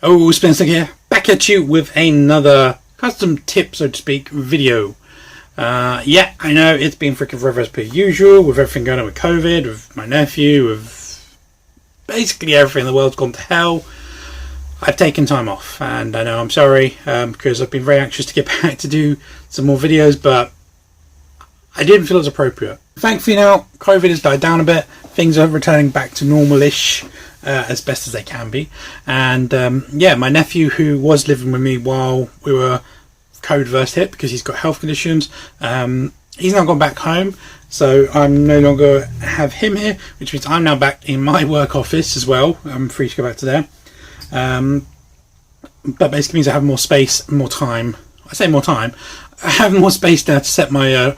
Oh, Spencer here, back at you with another custom tip, so to speak, video. Yeah, I know it's been freaking forever as per usual, with everything going on with COVID, with my nephew, with basically everything in the world's gone to hell. I've taken time off, and I know I'm sorry, because I've been very anxious to get back to do some more videos, but I didn't feel it was appropriate. Thankfully now, COVID has died down a bit, things are returning back to normal-ish, as best as they can be, and yeah, my nephew, who was living with me while we were COVID first hit because he's got health conditions, he's now gone back home, so I'm no longer have him here, which means I'm now back in my work office as well. I'm free to go back to there, but basically means I have more space, more time. I say more time, I have more space now to set my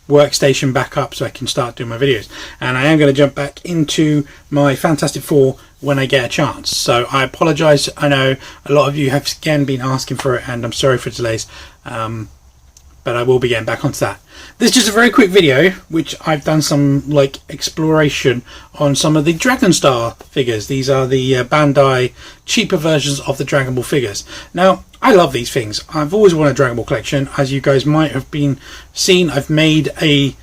workstation back up so I can start doing my videos, and I am going to jump back into my Fantastic Four when I get a chance. So I apologise, I know a lot of you have again been asking for it, and I'm sorry for delays, but I will be getting back onto that. This is just a very quick video which I've done some like exploration on some of the Dragon Star figures. These are the Bandai cheaper versions of the Dragon Ball figures. Now I love these things. I've always wanted a Dragon Ball collection. As you guys might have been seen, I've made a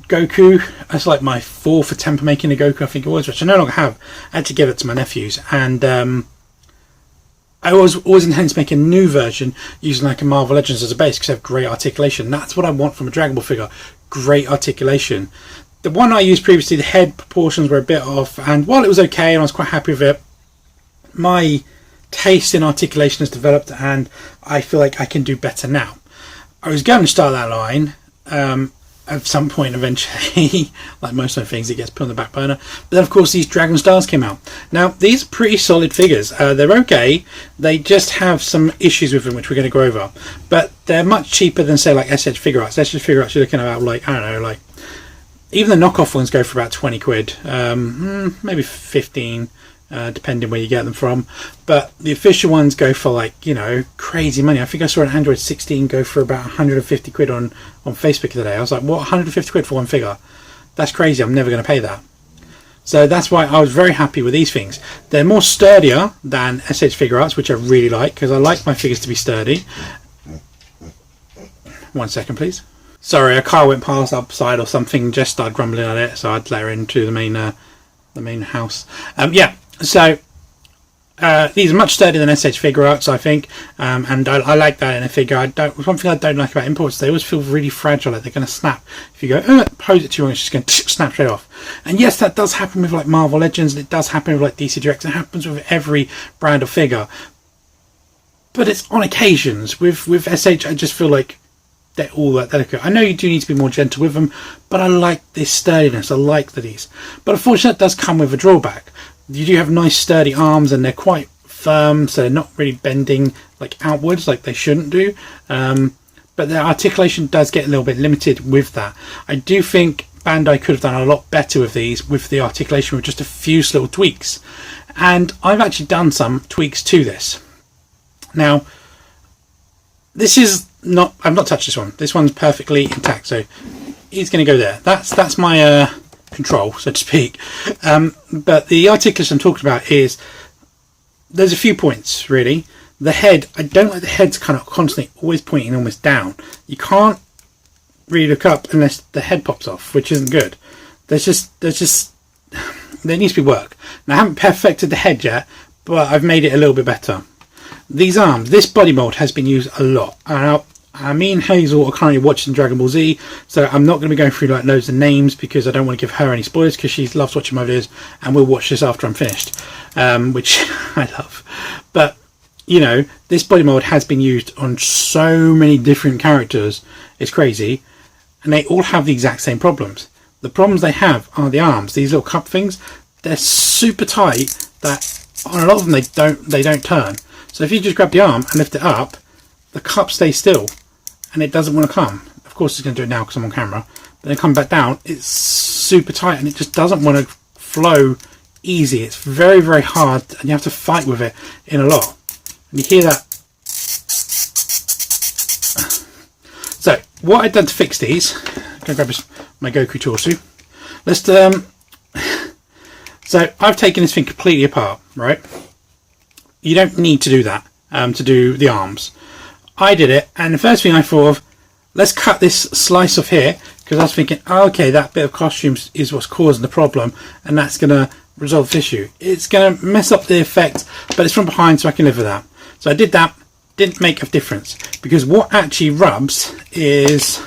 Goku. That's like my 4th attempt making a Goku, I think it was, which I no longer have. I had to give it to my nephews, and I always intend to make a new version using like a Marvel Legends as a base because they have great articulation. That's what I want from a Dragon Ball figure, great articulation. The one I used previously, the head proportions were a bit off, and while it was okay and I was quite happy with it, my taste in articulation has developed and I feel like I can do better now. I was going to start that line at some point eventually, like most of the things, it gets put on the back burner. But then of course these Dragon Stars came out. Now these are pretty solid figures. They're okay, they just have some issues with them which we're going to go over, but they're much cheaper than say like SH Figure Arts. SH Figure Arts you're looking at about like, I don't know, like even the knockoff ones go for about 20 quid, maybe 15, depending where you get them from, but the official ones go for like, you know, crazy money. I think I saw an Android 16 go for about 150 quid on Facebook today. I was like, what, 150 quid for one figure? That's crazy, I'm never going to pay that. So that's why I was very happy with these things. They're more sturdier than SH Figure Arts, which I really like because I like my figures to be sturdy. 1 second please. Sorry, a car went past outside or something, just started grumbling at it, so I'd let her into the main house. Yeah, so these are much sturdier than SH Figure Arts, I think, and I like that in a figure. One thing I don't like about imports, they always feel really fragile, like they're going to snap. If you go, pose it too long, it's just going to snap straight off. And yes, that does happen with like Marvel Legends, and it does happen with like DC Direct, it happens with every brand of figure. But it's on occasions. With SH, I just feel like they're all that delicate. I know you do need to be more gentle with them, but I like this sturdiness, I like these. But unfortunately, it does come with a drawback. You do have nice sturdy arms and they're quite firm, so they're not really bending like outwards like they shouldn't do, but their articulation does get a little bit limited with that. I do think Bandai could have done a lot better with these, with the articulation, with just a few little tweaks, and I've actually done some tweaks to this. Now this is not, I've not touched this one's perfectly intact, so he's going to go there. That's my control, so to speak, but the articulation I'm talking about is, there's a few points really. The head, I don't like the head's kind of constantly always pointing almost down. You can't really look up unless the head pops off, which isn't good. There needs to be work. Now I haven't perfected the head yet, but I've made it a little bit better. These arms, this body mold has been used a lot. Me and Hazel are currently watching Dragon Ball Z, so I'm not going to be going through like loads of names because I don't want to give her any spoilers, because she loves watching my videos and we'll watch this after I'm finished, which I love. But you know, this body mold has been used on so many different characters, it's crazy, and they all have the exact same problems. The problems they have are the arms, these little cup things, they're super tight that on a lot of them they don't turn. So if you just grab the arm and lift it up, the cup stays still and it doesn't want to come. Of course it's going to do it now because I'm on camera, but then come back down, it's super tight and it just doesn't want to flow easy. It's very, very hard and you have to fight with it in a lot. And you hear that. So what I've done to fix these, I'm going to grab my Goku torso. Let's so I've taken this thing completely apart, right? You don't need to do that to do the arms. I did it, and the first thing I thought of, let's cut this slice off here, because I was thinking, oh, okay, that bit of costumes is what's causing the problem, and that's going to resolve the issue. It's going to mess up the effect, but it's from behind, so I can live with that. So I did that. Didn't make a difference, because what actually rubs is,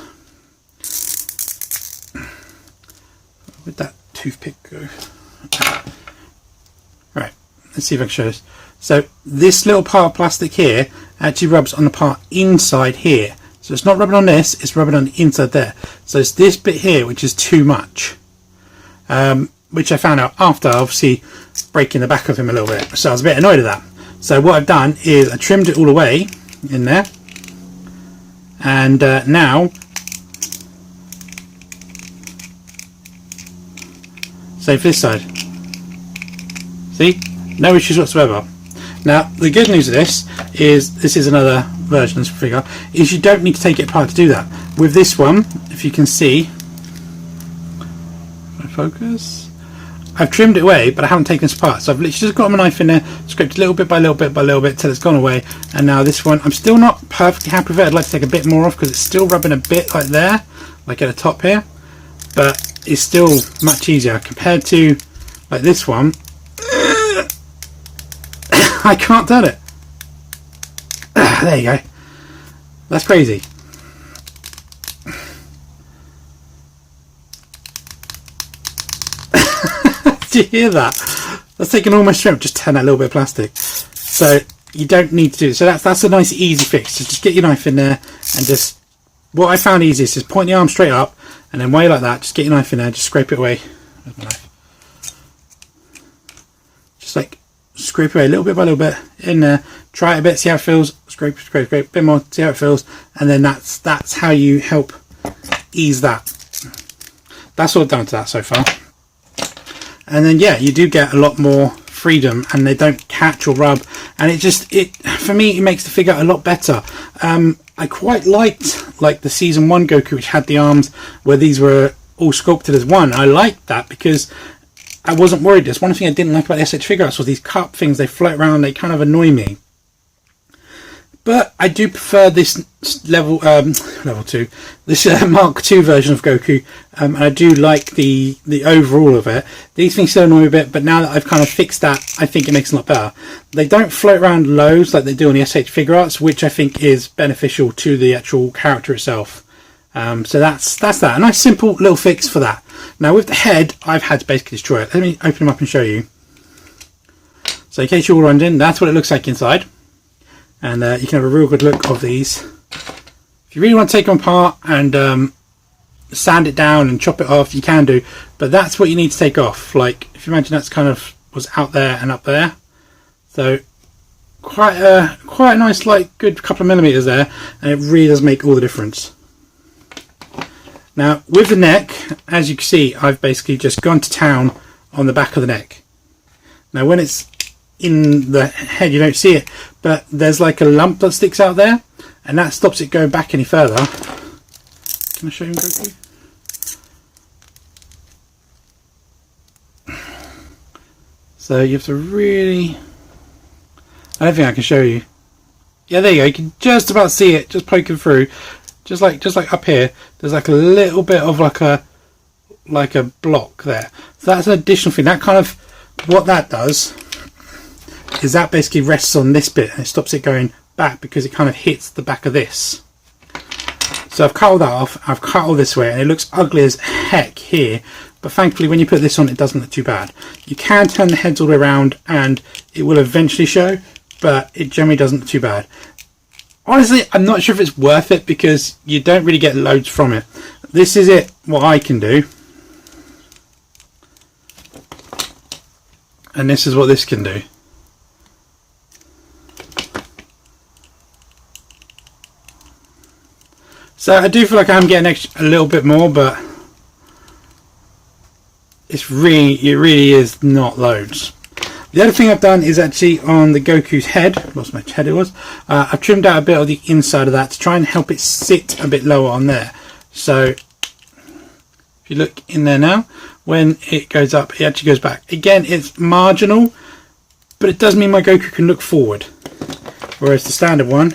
where'd that toothpick go? Right, let's see if I can show this. So this little part of plastic here actually rubs on the part inside here. So it's not rubbing on this, it's rubbing on the inside there. So it's this bit here which is too much, which I found out after obviously breaking the back of him a little bit. So I was a bit annoyed at that. So what I've done is I trimmed it all away in there, and now same for this side. See, no issues whatsoever. Now the good news of this is another version of this figure, is you don't need to take it apart to do that. With this one, if you can see, focus, I've trimmed it away, but I haven't taken this apart. So I've literally just got my knife in there, scraped a little bit by little bit by little bit till it's gone away. And now this one, I'm still not perfectly happy with it. I'd like to take a bit more off because it's still rubbing a bit like there, like at the top here. But it's still much easier compared to like this one. I can't turn it. There you go. That's crazy. Did you hear that? That's taking all my strength, just turn that little bit of plastic. So you don't need to do it. So that's a nice easy fix. So just get your knife in there and just, what I found easiest is point the arm straight up, and then while you're like that, just get your knife in there, just scrape it away. Where's my knife? Just like scrape away a little bit by little bit in there, try it a bit, see how it feels, scrape, a bit more, see how it feels, and then that's how you help ease that. That's all I've done to that so far. And then yeah, you do get a lot more freedom, and they don't catch or rub, and it for me it makes the figure a lot better. I quite liked like the season 1 Goku, which had the arms where these were all sculpted as one. I liked that because I wasn't worried. There's one thing I didn't like about the SH figure arts was these cup things, they float around, they kind of annoy me. But I do prefer this level 2, this Mark II version of Goku, and I do like the overall of it. These things still annoy me a bit, but now that I've kind of fixed that, I think it makes it a lot better. They don't float around loads like they do on the SH figure arts, which I think is beneficial to the actual character itself. So that's that. A nice simple little fix for that. Now with the head, I've had to basically destroy it. Let me open him up and show you. So in case you're all wondering, that's what it looks like inside. And you can have a real good look of these. If you really want to take them apart and sand it down and chop it off, you can do. But that's what you need to take off. Like, if you imagine that's kind of was out there and up there. So quite a nice, like, good couple of millimeters there. And it really does make all the difference. Now, with the neck, as you can see, I've basically just gone to town on the back of the neck. Now, when it's in the head, you don't see it, but there's like a lump that sticks out there, and that stops it going back any further. Can I show you Goku? So you have to really, I don't think I can show you. Yeah, there you go. You can just about see it, just poking through, just like up here. There's like a little bit of like a block there. So that's an additional thing. That kind of, what that does is that basically rests on this bit and it stops it going back because it kind of hits the back of this. So I've cut all that off, I've cut all this way, and it looks ugly as heck here, but thankfully when you put this on it doesn't look too bad. You can turn the heads all the way around and it will eventually show, but it generally doesn't look too bad. Honestly, I'm not sure if it's worth it because you don't really get loads from it. This is it, what I can do. And this is what this can do. So I do feel like I'm getting a little bit more, but it really is not loads. The other thing I've done is actually on the Goku's head, lost my head it was, I've trimmed out a bit of the inside of that to try and help it sit a bit lower on there. So if you look in there now, when it goes up, it actually goes back. Again, it's marginal, but it does mean my Goku can look forward, whereas the standard one,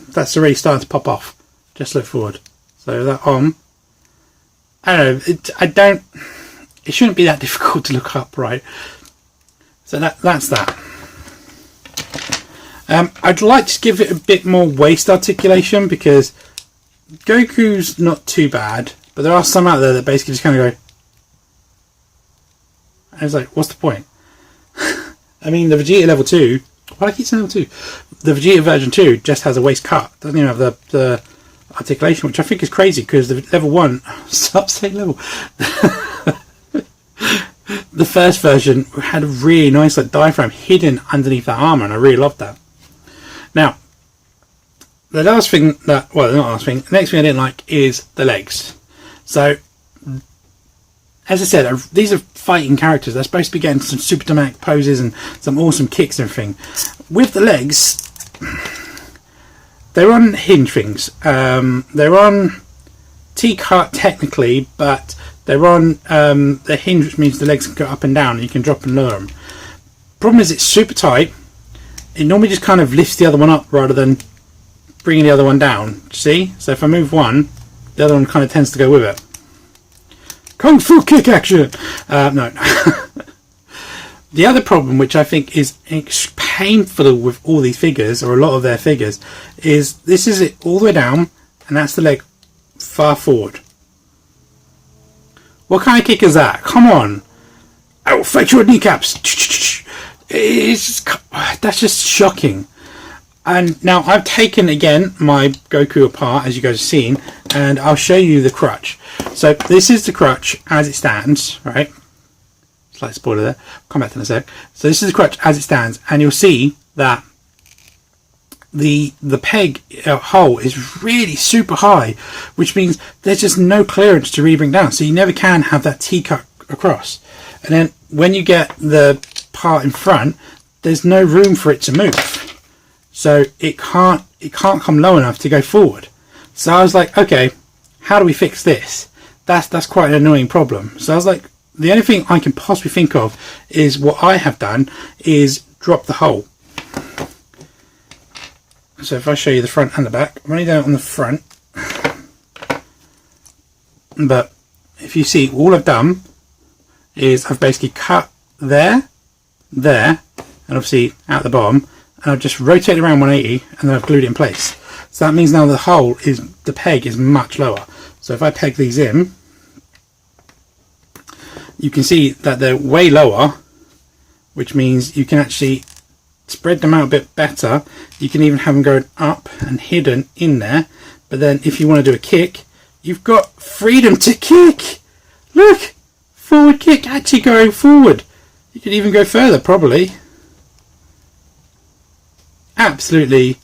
that's already starting to pop off. Just look forward. So that on, I don't know, it shouldn't be that difficult to look up, right? So that's that. I'd like to give it a bit more waist articulation, because Goku's not too bad, but there are some out there that basically just kind of go, and it's like, what's the point? I mean, the Vegeta level 2, why do I keep saying level 2? The Vegeta version 2 just has a waist cut, doesn't even have the articulation, which I think is crazy, because the level 1, stop saying level, the first version had a really nice like diaphragm hidden underneath that armour, and I really loved that. Now, the last thing that, well, not last thing, the next thing I didn't like is the legs. So, as I said, these are fighting characters. They're supposed to be getting some super dramatic poses and some awesome kicks and everything. With the legs, they're on hinge things. They're on T-cut technically, but they're on the hinge, which means the legs can go up and down and you can drop and lower them. Problem is, it's super tight. It normally just kind of lifts the other one up rather than bringing the other one down. See? So if I move one, the other one kind of tends to go with it. Kung Fu kick action! No. The other problem, which I think is painful with all these figures, or a lot of their figures, is this is it all the way down, and that's the leg far forward. What kind of kick is that? Come on! I will fight your kneecaps! It's just, that's just shocking. And now I've taken again my Goku apart, as you guys have seen, and I'll show you the crutch. So this is the crutch as it stands, right? Slight spoiler there. I'll come back to that in a sec. So this is the crutch as it stands, and you'll see that the peg hole is really super high, which means there's just no clearance to really bring down. So you never can have that T-cut across. And then when you get the part in front, there's no room for it to move. So it can't come low enough to go forward. So I was like, okay, how do we fix this? That's quite an annoying problem. So I was like, the only thing I can possibly think of is what I have done is drop the hole. So if I show you the front and the back, I'm only doing it on the front. But if you see, all I've done is I've basically cut there, and obviously out the bottom, and I've just rotated around 180 and then I've glued it in place. So that means now the peg is much lower. So if I peg these in, you can see that they're way lower, which means you can actually spread them out a bit better. You can even have them going up and hidden in there. But then if you want to do a kick, you've got freedom to kick. Look, forward kick, actually going forward. You could even go further probably. Absolutely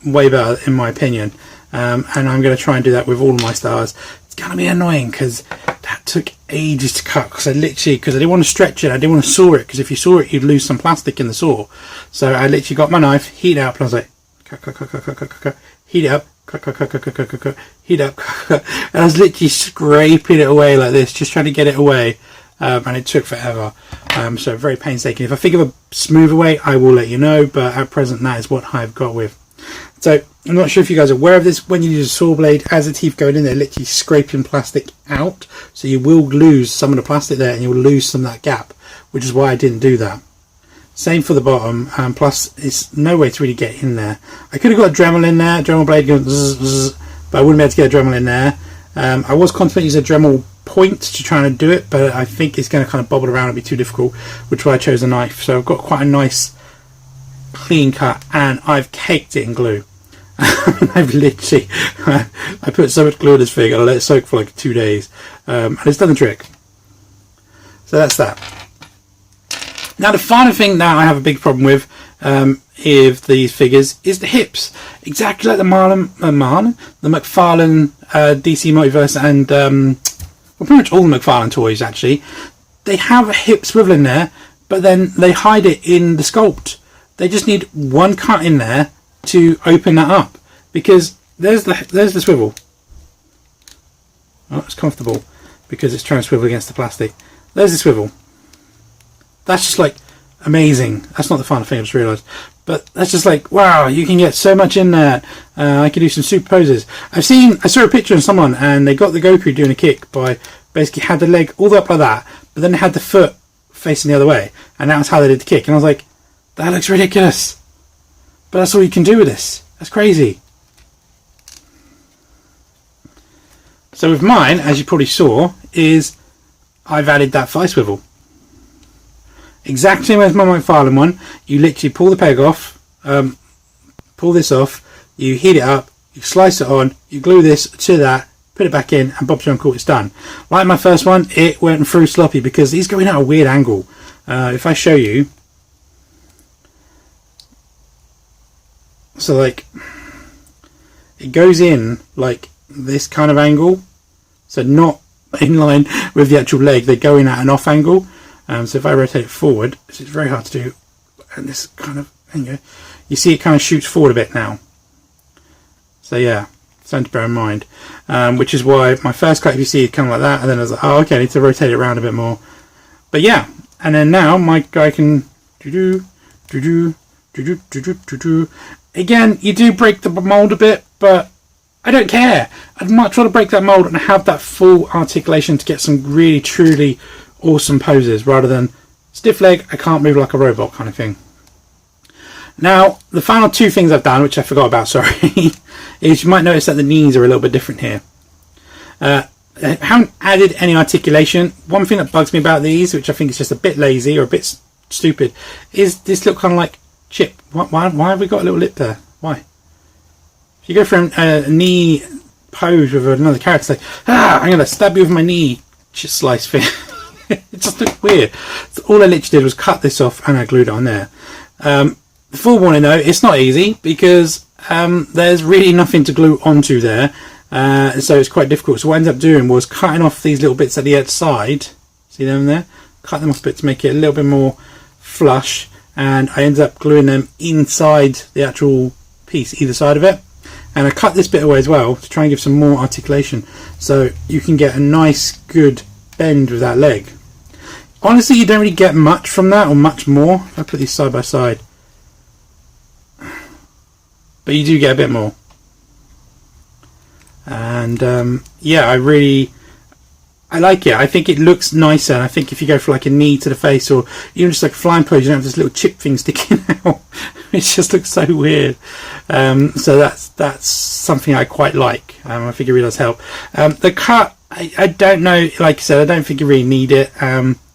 way better in my opinion, and I'm going to try and do that with all of my stars. It's going to be annoying because that took ages to cut, because I didn't want to stretch it, I didn't want to saw it, because if you saw it you'd lose some plastic in the saw. So I literally got my knife, heat it up, and I was like cut, heat it up, cut, heat up, and I was literally scraping it away like this, just trying to get it away. And it took forever, so very painstaking. If I think of a smoother way, I will let you know, but at present that is what I've got with. So I'm not sure if you guys are aware of this. When you use a saw blade, as the teeth going in, they're literally scraping plastic out, so you will lose some of the plastic there and you'll lose some of that gap, which is why I didn't do that. Same for the bottom, plus it's no way to really get in there. I could have got a Dremel in there, Dremel blade going zzz, zzz, but I wouldn't be able to get a Dremel in there. I was contemplating using a Dremel point to try and do it, but I think it's going to kind of bobble around and be too difficult, which is why I chose a knife. So I've got quite a nice clean cut, and I've caked it in glue. I've literally I put so much glue on this thing and I let it soak for like 2 days, and it's done the trick. So that's that. Now the final thing that I have a big problem with these figures is the hips. Exactly like the McFarlane DC Multiverse and well, pretty much all the McFarlane toys actually, they have a hip swivel in there, but then they hide it in the sculpt. They just need one cut in there to open that up, because there's the swivel. Oh, it's comfortable because it's trying to swivel against the plastic. There's the swivel. that's just like amazing. That's not the final thing, I just realised. But that's just like, wow, you can get so much in there. I can do some super poses. I saw a picture of someone and they got the Goku doing a kick by basically had the leg all the way up like that, but then they had the foot facing the other way, and that was how they did the kick. And I was like, that looks ridiculous. But that's all you can do with this. That's crazy. So with mine, as you probably saw, is I've added that thigh swivel. Exactly as my McFarlane one. You literally pull the peg off, pull this off, you heat it up, you slice it on, you glue this to that, put it back in, and Bob's your uncle, it's done. Like my first one, it went through sloppy because he's going at a weird angle. If I show you, so like it goes in like this kind of angle, so not in line with the actual leg, they go in at an off angle. So if I rotate it forward, it's very hard to do, and this kind of, there you go, you see it kind of shoots forward a bit now. So yeah, something to bear in mind, which is why my first cut, if you see it kind of like that, and then I was like, oh okay, I need to rotate it around a bit more. But yeah, and then now my guy can again, you do break the mold a bit, but I don't care. I'd much rather break that mold and have that full articulation to get some really truly awesome poses rather than stiff leg, I can't move like a robot kind of thing. Now the final two things I've done, which I forgot about, sorry, is you might notice that the knees are a little bit different here. I haven't added any articulation. One thing that bugs me about these, which I think is just a bit lazy or a bit stupid, is this look kind of like chip. Why have we got a little lip there? Why? If you go for a knee pose with another character, say, I'm going to stab you with my knee slice thing. It just looked weird. So all I literally did was cut this off and I glued it on there. The full warning though, it's not easy because there's really nothing to glue onto there, so it's quite difficult. So what I ended up doing was cutting off these little bits at the outside. See them there? Cut them off a bit to make it a little bit more flush, and I ended up gluing them inside the actual piece, either side of it. And I cut this bit away as well to try and give some more articulation, so you can get a nice good bend with that leg. Honestly, you don't really get much from that, or much more. If I put these side by side, but you do get a bit more. And yeah, I like it. I think it looks nicer, and I think if you go for like a knee to the face, or even just like a flying pose, you don't have this little chip thing sticking out. It just looks so weird. So that's something I quite like. I think it really does help. The cut, I don't know, like I said, I don't think you really need it.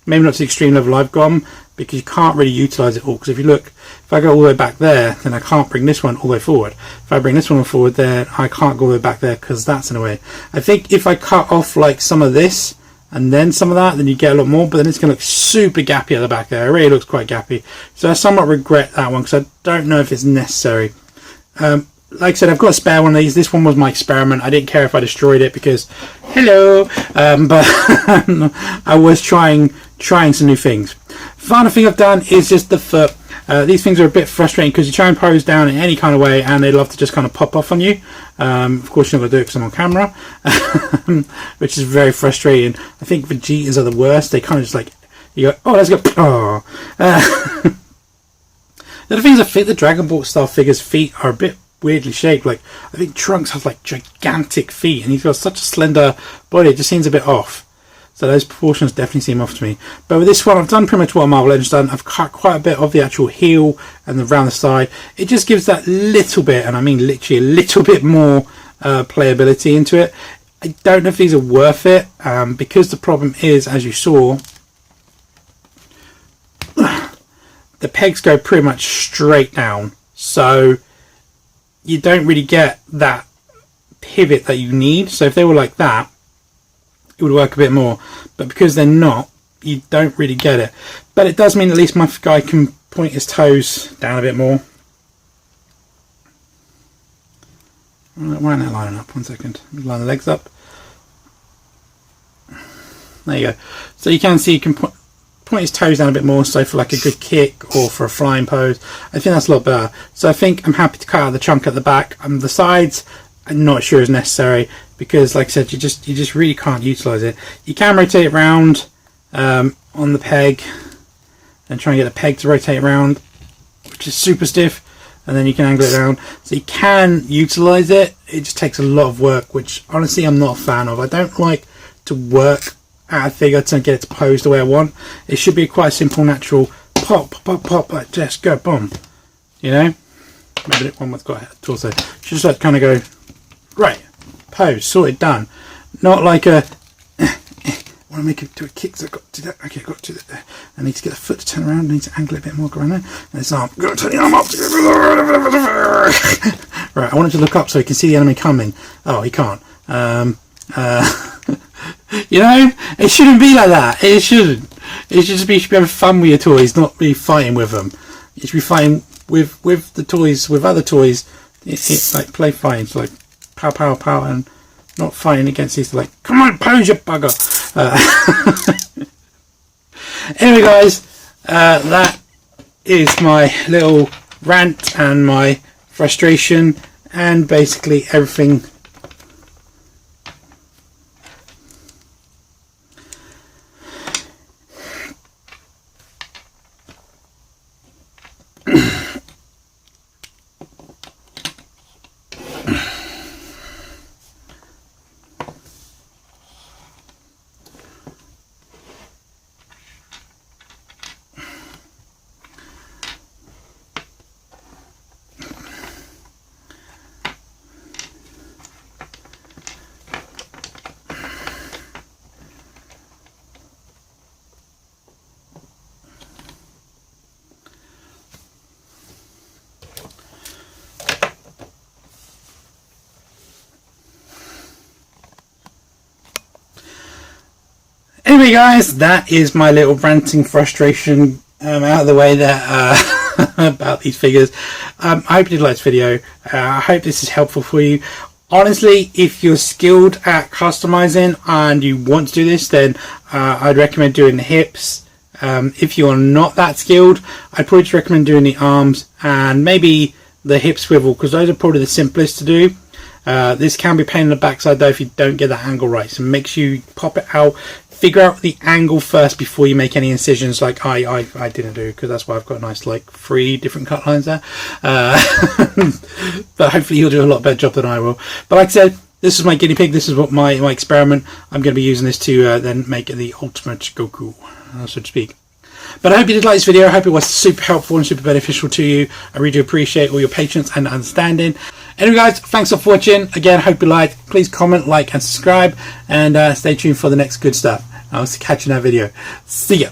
Maybe not to the extreme level I've gone, because you can't really utilise it all. Because if you look, if I go all the way back there, then I can't bring this one all the way forward. If I bring this one forward there, I can't go all the way back there because that's in a way. I think if I cut off like some of this and then some of that, then you get a lot more, but then it's going to look super gappy at the back there. It really looks quite gappy. So I somewhat regret that one because I don't know if it's necessary. Like I said, I've got a spare one of these. This one was my experiment. I didn't care if I destroyed it because, hello, but I was trying some new things. Final thing I've done is just the foot. These things are a bit frustrating because you try and pose down in any kind of way and they love to just kind of pop off on you. Of course you're not going to do it because I'm on camera, which is very frustrating. I think Vegetas are the worst. They kind of just like, you go, oh, let's go, oh. The other things I think the Dragon Ball style figures' feet are a bit weirdly shaped. Like, I think Trunks has like gigantic feet and he's got such a slender body, it just seems a bit off. So those proportions definitely seem off to me. But with this one, I've done pretty much what Marvel Legends done. I've cut quite a bit of the actual heel and around the side. It just gives that little bit, and I mean literally a little bit more playability into it. I don't know if these are worth it, because the problem is, as you saw, the pegs go pretty much straight down. So you don't really get that pivot that you need. So if they were like that, it would work a bit more, but because they're not, you don't really get it. But it does mean at least my guy can point his toes down a bit more. Why isn't that lining up? 1 second. Line the legs up. There you go. So you can see you can point his toes down a bit more, so for like a good kick or for a flying pose. I think that's a lot better. So I think I'm happy to cut out the chunk at the back. The sides, I'm not sure is necessary, because like I said, you just really can't utilize it. You can rotate it around on the peg, and try and get the peg to rotate around, which is super stiff, and then you can angle it down. So you can utilize it. It just takes a lot of work, which honestly I'm not a fan of. I don't like to work at a figure to get it to pose the way I want. It should be quite a simple, natural pop, pop, pop, like just go, boom. You know, maybe that one that's got a torso. Should just like kind of go right, pose, sorted, done. Not like a want to make it do a kick, so I've got to do that. Okay, I've got to do that. I need to get the foot to turn around. I need to angle it a bit more, go around there. And this arm, go turn the arm up. Right, I want him to look up so he can see the enemy coming. Oh, he can't. You know, it shouldn't be like that. It shouldn't. It should just be, you should be having fun with your toys, not be fighting with them. You should be fighting with the toys, with other toys. It's like play fighting. It's like pow, pow, pow, and not fighting against these. Like, come on, pose, you bugger. Anyway, guys, that is my little rant and my frustration, and basically everything. Anyway, guys, that is my little ranting frustration out of the way there about these figures. I hope you did like this video. I hope this is helpful for you. Honestly, if you're skilled at customizing and you want to do this, then I'd recommend doing the hips. If you're not that skilled, I'd probably just recommend doing the arms and maybe the hip swivel, because those are probably the simplest to do. This can be a pain in the backside though if you don't get that angle right, so make sure you pop it out, figure out the angle first before you make any incisions, like I didn't do, because that's why I've got nice like 3 different cut lines there. But hopefully you'll do a lot better job than I will. But like I said, this is my guinea pig, this is what my experiment. I'm going to be using this to then make the ultimate Goku, so to speak. But I hope you did like this video. I hope it was super helpful and super beneficial to you. I really do appreciate all your patience and understanding. Anyway, guys, thanks for watching. Again, hope you liked. Please comment, like, and subscribe. And stay tuned for the next good stuff. I'll catch you in that video. See ya.